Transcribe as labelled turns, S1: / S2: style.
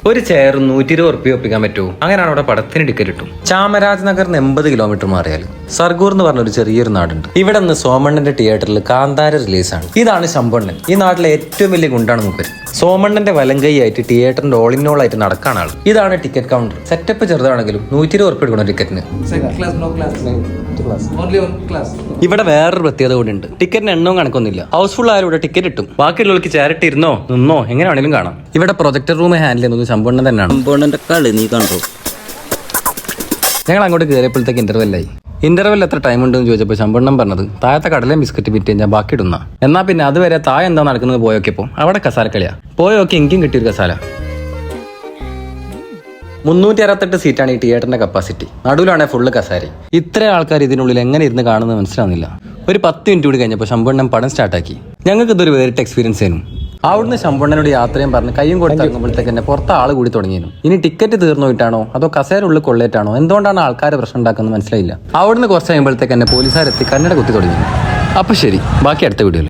S1: ഒരു ചെയർ 120 ഉറുപ്പിക ഒപ്പിക്കാൻ പറ്റുമോ? അങ്ങനെയാണ് അവിടെ പടത്തിന് ടിക്കറ്റ് കിട്ടും. ചാമരാജ് നഗറിന് 80 കിലോമീറ്റർ മാറിയാൽ സർഗൂർ എന്ന് പറഞ്ഞ ഒരു ചെറിയൊരു നാടുണ്ട്. ഇവിടെ നിന്ന് സോമണ്ണന്റെ തിയേറ്ററിൽ കാന്താര റിലീസാണ്. ഇതാണ് ശമ്പണ്ണൻ. ഈ നാട്ടിലെ ഏറ്റവും വലിയ ഗുണ്ടാണ് മൂപ്പര്. സോമണ്ണന്റെ വലങ്കൈയായിട്ട് തിയേറ്ററിന്റെ ഓൾ ഇൻ ഓൾ ആയിട്ട് നടക്കാണ് ആള്. ഇതാണ് ടിക്കറ്റ് കൗണ്ടർ. സെറ്റപ്പ് ചെറുതാണെങ്കിലും 120 ഉറുപ്പിക എടുക്കണം ടിക്കറ്റിന്. ഇവിടെ വേറൊരു പ്രത്യേകത കൂടി ഉണ്ട്. ടിക്കറ്റിന് എണ്ണവും കണക്കൊന്നുമില്ല. ഹൗസ്ഫുൾ ആയാലും ഇവിടെ ടിക്കറ്റ് കിട്ടും. ബാക്കിയുള്ളവർക്ക് ചേരട്ട് ഇരുന്നോ നിന്നോ എങ്ങനെ വേണമെങ്കിലും കാണാം. ഇവിടെ പ്രൊജക്ടർ റൂം ഹാൻഡിൽ ചെയ്യുന്നത് ശമ്പണ്ണൻ തന്നെയാണ്. ഞങ്ങൾ അങ്ങോട്ട് കയറിയപ്പോഴത്തേക്ക് ഇന്റർവെല്ലായി. ഇന്റർവെൽ എത്ര ടൈം ഉണ്ടെന്ന് ചോദിച്ചപ്പോൾ ശമ്പണ്ണൻ പറഞ്ഞത് താഴത്തെ കടലയും ബിസ്ക്കറ്റ് വിറ്റ് ഞാൻ ബാക്കി ഇടുന്ന. എന്നാ പിന്നെ അതുവരെ താഴെ എന്താ നടക്കുന്നത് പോയോക്കിയപ്പോൾ അവിടെ കസാല കളിയാ. പോയോക്കെ എനിക്കും കിട്ടിയൊരു കസാല. 368 സീറ്റാണ് ഈ തിയേറ്ററിന്റെ കപ്പാസിറ്റി. നടുവിലാണെ ഫുള്ള് കസാരി. ഇത്ര ആൾക്കാർ ഇതിനുള്ളിൽ എങ്ങനെ ഇരുന്ന് കാണുന്നത് മനസ്സിലാവുന്നില്ല. ഒരു 10 മിനിറ്റ് കൂടി കഴിഞ്ഞപ്പോൾ ശമ്പണ്ണൻ പടം സ്റ്റാർട്ടാക്കി. ഞങ്ങൾക്ക് ഇതൊരു വേറിട്ട എക്സ്പീരിയൻസ് ആയിരുന്നു. അവിടുന്ന് ശമ്പണ്ണനോട് യാത്രയും പറഞ്ഞ് കയ്യും കൊടുത്ത് ഇറങ്ങുമ്പോഴത്തേക്ക് തന്നെ പുറത്ത് ആൾ കൂടി തുടങ്ങിയിരുന്നു. ഇനി ടിക്കറ്റ് തീർന്നു പോയിട്ടാണോ അതോ കസേരയുള്ളിൽ കൊള്ളേറ്റാണോ എന്തുകൊണ്ടാണ് ആൾക്കാരെ പ്രശ്നം ഉണ്ടാക്കുന്നത് മനസ്സിലായില്ല. അവിടുന്ന് കുറച്ച് കഴിയുമ്പോഴത്തേക്ക് തന്നെ പോലീസുകാരെത്തി കന്നഡ കുത്തി തുടങ്ങി. അപ്പോൾ ശരി, ബാക്കി അടുത്ത വീഡിയോയിൽ.